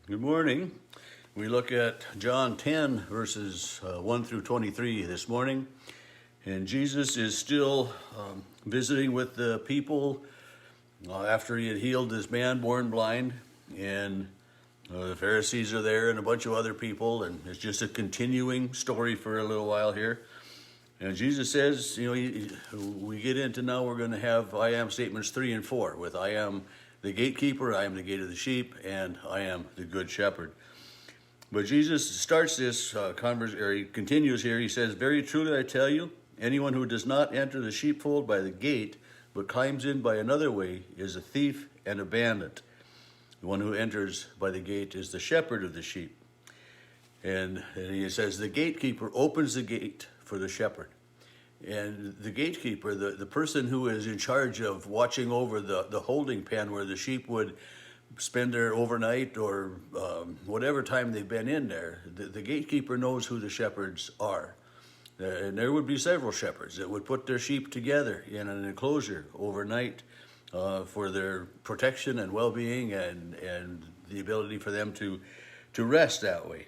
Good morning. We look at John 10, verses 1 through 23 this morning. And Jesus is still visiting with the people after he had healed this man born blind. And the Pharisees are there and a bunch of other people. And it's just a continuing story for a little while here. And Jesus says, we get into now, we're going to have I am statements 3 and 4 with I am the gatekeeper, I am the gate of the sheep, and I am the good shepherd. But Jesus starts this he continues here. He says, very truly I tell you, anyone who does not enter the sheepfold by the gate, but climbs in by another way, is a thief and a bandit. The one who enters by the gate is the shepherd of the sheep. And he says, the gatekeeper opens the gate for the shepherd. And the gatekeeper, the person who is in charge of watching over the holding pen where the sheep would spend their overnight or whatever time they've been in there, the gatekeeper knows who the shepherds are. And there would be several shepherds that would put their sheep together in an enclosure overnight for their protection and well-being and the ability for them to rest that way.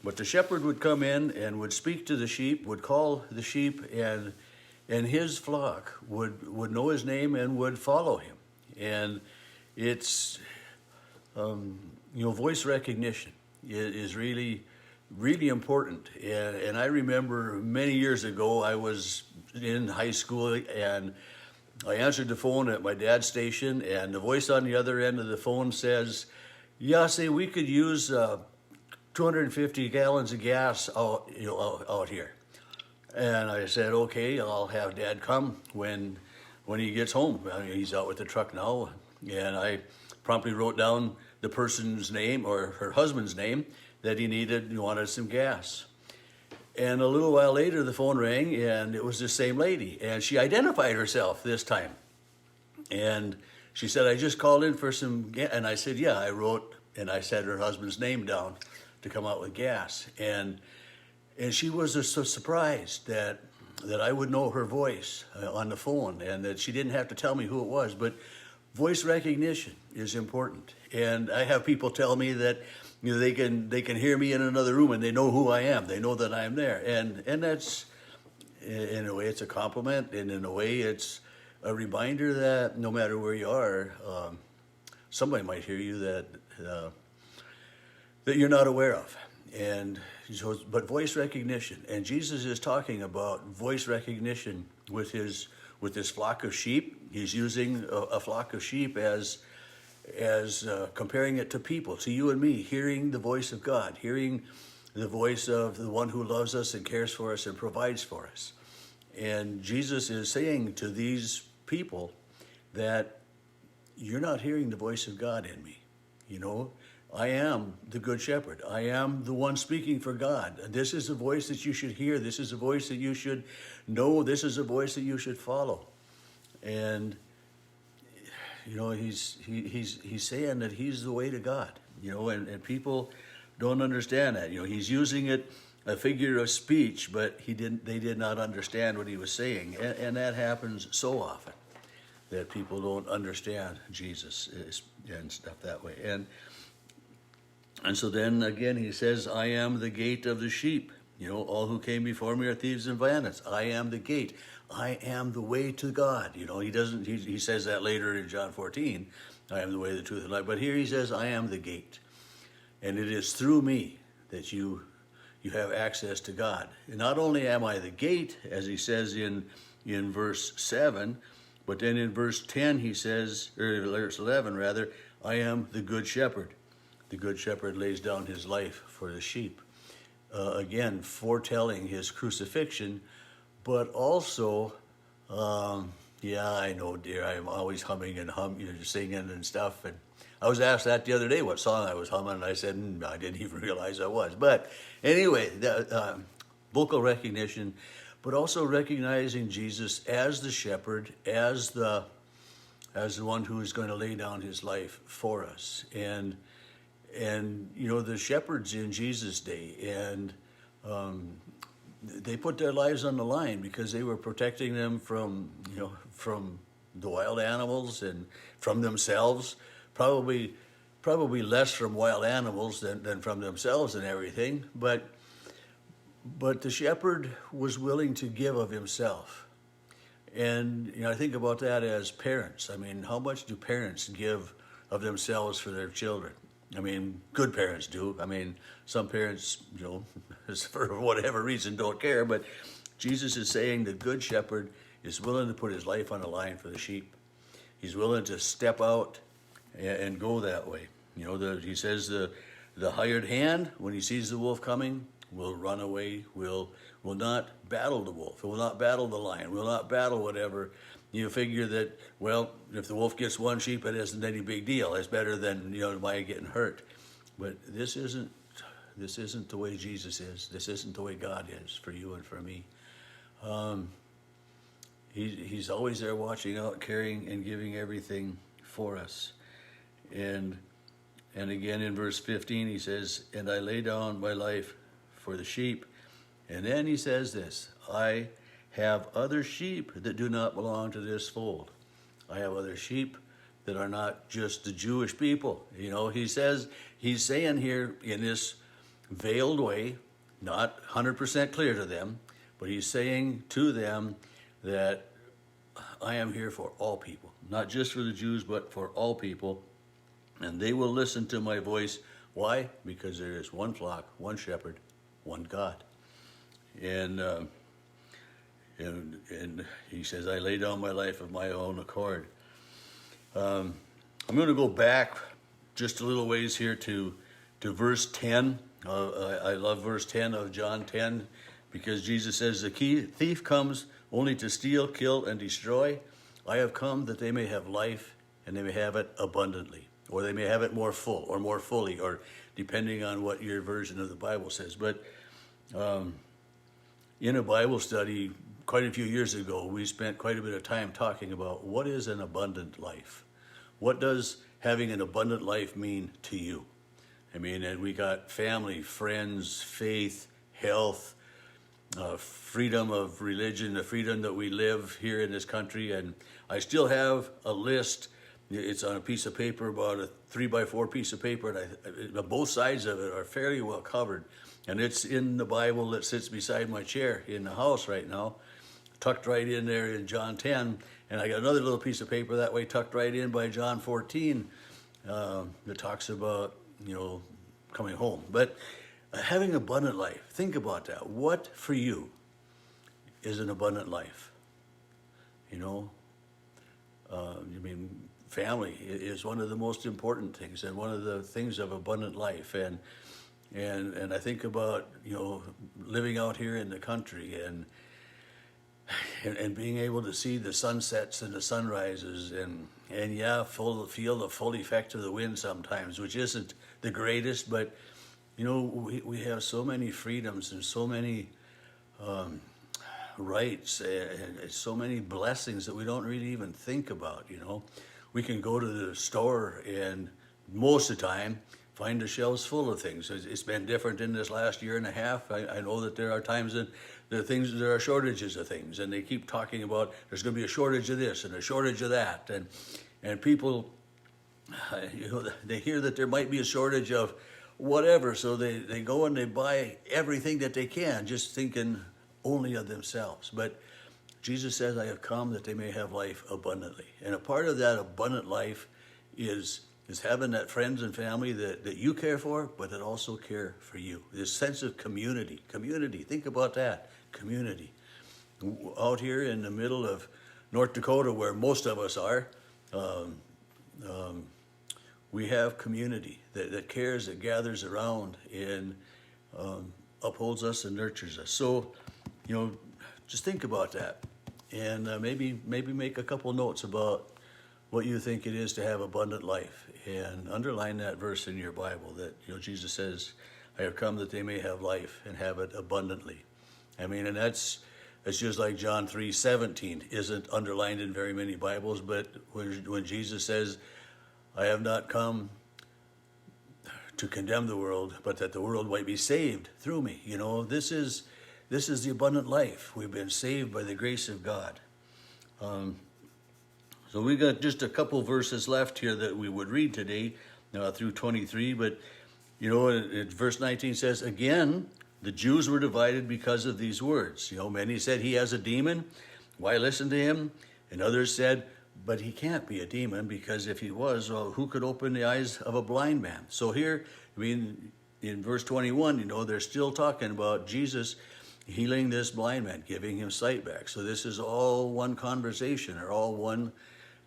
But the shepherd would come in and would speak to the sheep, would call the sheep, and his flock would know his name and would follow him. And it's, voice recognition is really, really important. And I remember many years ago, I was in high school and I answered the phone at my dad's station, and the voice on the other end of the phone says, yeah, say we could use 250 gallons of gas out here. And I said, okay, I'll have Dad come when he gets home. He's out with the truck now. And I promptly wrote down the person's name or her husband's name that he wanted some gas. And a little while later, the phone rang, and it was the same lady. And she identified herself this time. And she said, I just called in for some gas. And I said, yeah, I wrote, and I said her husband's name down to come out with gas. And she was just so surprised that I would know her voice on the phone and that she didn't have to tell me who it was. But voice recognition is important. And I have people tell me that they can hear me in another room and they know who I am. They know that I'm there. And that's, in a way, it's a compliment. And in a way, it's a reminder that no matter where you are, somebody might hear you that you're not aware of. And so, but voice recognition, and Jesus is talking about voice recognition with his flock of sheep. He's using a flock of sheep as comparing it to people, to you and me, hearing the voice of God, hearing the voice of the one who loves us and cares for us and provides for us. And Jesus is saying to these people that you're not hearing the voice of God in me. I am the good shepherd. I am the one speaking for God. This is a voice that you should hear. This is a voice that you should know. This is a voice that you should follow. And he's saying that he's the way to God. And people don't understand that. He's using a figure of speech, but they did not understand what he was saying. And that happens so often that people don't understand Jesus and stuff that way. And so then again, he says, I am the gate of the sheep. All who came before me are thieves and bandits. I am the gate. I am the way to God. He says that later in John 14, I am the way, the truth, and life. But here he says, I am the gate. And it is through me that you have access to God. And not only am I the gate, as he says in verse 7, but then in verse 10 he says, or verse 11 rather, I am the good shepherd. The good shepherd lays down his life for the sheep. Again, foretelling his crucifixion, but also, I know, dear, I'm always humming and singing and stuff. And I was asked that the other day, what song I was humming, and I said, I didn't even realize I was. But anyway, vocal recognition, but also recognizing Jesus as the shepherd, as the one who is going to lay down his life for us. And the shepherds in Jesus' day, and they put their lives on the line because they were protecting them from the wild animals and from themselves. Probably probably less from wild animals than from themselves and everything, but the shepherd was willing to give of himself. And I think about that as parents. I mean, how much do parents give of themselves for their children? I mean, good parents do. I mean, some parents, for whatever reason, don't care. But Jesus is saying the good shepherd is willing to put his life on the line for the sheep. He's willing to step out and go that way. He says the hired hand, when he sees the wolf coming, will run away, will not battle the wolf, will not battle the lion, will not battle whatever. You figure that, well, if the wolf gets one sheep, it isn't any big deal. It's better than mine getting hurt. But this isn't the way Jesus is. This isn't the way God is for you and for me. He's always there watching out, caring, and giving everything for us. And again in verse 15 he says, and I lay down my life for the sheep. And then he says this, I have other sheep that do not belong to this fold. I have other sheep that are not just the Jewish people. He's saying here in this veiled way, not 100% clear to them, but he's saying to them that I am here for all people, not just for the Jews, but for all people. And they will listen to my voice. Why? Because there is one flock, one shepherd, one God. And he says, I lay down my life of my own accord. I'm going to go back just a little ways here to verse 10. I love verse 10 of John 10, because Jesus says, the thief comes only to steal, kill, and destroy. I have come that they may have life, and they may have it abundantly, or they may have it more full, or more fully, or depending on what your version of the Bible says. But in a Bible study quite a few years ago, we spent quite a bit of time talking about what is an abundant life. What does having an abundant life mean to you? I mean, and we got family, friends, faith, health, freedom of religion, the freedom that we live here in this country. And I still have a list. It's on a piece of paper, about a 3x4 piece of paper, and both sides of it are fairly well covered. And it's in the Bible that sits beside my chair in the house right now, tucked right in there in John 10. And I got another little piece of paper that way tucked right in by John 14 that talks about, coming home. But having abundant life, think about that. What for you is an abundant life? Family is one of the most important things, and one of the things of abundant life. And I think about, living out here in the country and being able to see the sunsets and the sunrises and feel the full effect of the wind sometimes, which isn't the greatest, but we have so many freedoms and so many rights and so many blessings that we don't really even think about. We can go to the store and most of the time find the shelves full of things. It's been different in this last year and a half. I know that there are times that there are shortages of things, and they keep talking about there's going to be a shortage of this and a shortage of that, and people, they hear that there might be a shortage of whatever, so they go and they buy everything that they can, just thinking only of themselves. But Jesus says, I have come that they may have life abundantly. And a part of that abundant life is having that friends and family that you care for, but that also care for you. This sense of community. Think about that. Community. Out here in the middle of North Dakota, where most of us are, we have community that cares, that gathers around, and upholds us and nurtures us. So, just think about that, and maybe make a couple notes about what you think it is to have abundant life, and underline that verse in your Bible that Jesus says, I have come that they may have life and have it abundantly. I mean, and that's just like John 3:17 isn't underlined in very many Bibles, but when Jesus says, I have not come to condemn the world, but that the world might be saved through me. This is the abundant life. We've been saved by the grace of God. So we got just a couple verses left here that we would read today. through 23. But, verse 19 says, again, the Jews were divided because of these words. Many said, he has a demon. Why listen to him? And others said, but he can't be a demon, because if he was, well, who could open the eyes of a blind man? So here, in verse 21, they're still talking about Jesus healing this blind man, giving him sight back. So this is all one conversation, or all one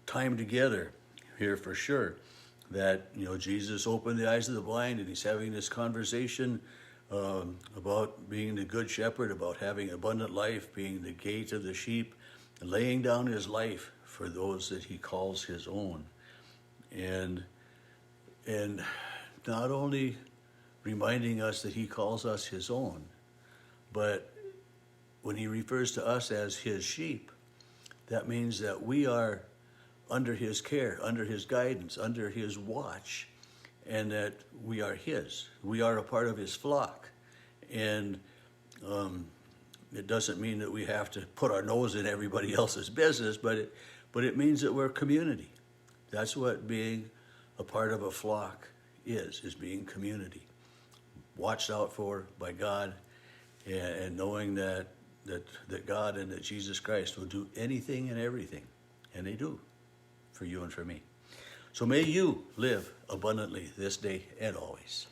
time together here for sure. That, Jesus opened the eyes of the blind, and he's having this conversation about being the good shepherd, about having abundant life, being the gate of the sheep, laying down his life for those that he calls his own. And not only reminding us that he calls us his own, but when he refers to us as his sheep, that means that we are under his care, under his guidance, under his watch, and that we are his. We are a part of his flock. And it doesn't mean that we have to put our nose in everybody else's business, but it means that we're community. That's what being a part of a flock is being community. Watched out for by God, and knowing that God and that Jesus Christ will do anything and everything, and they do, for you and for me. So may you live abundantly this day and always.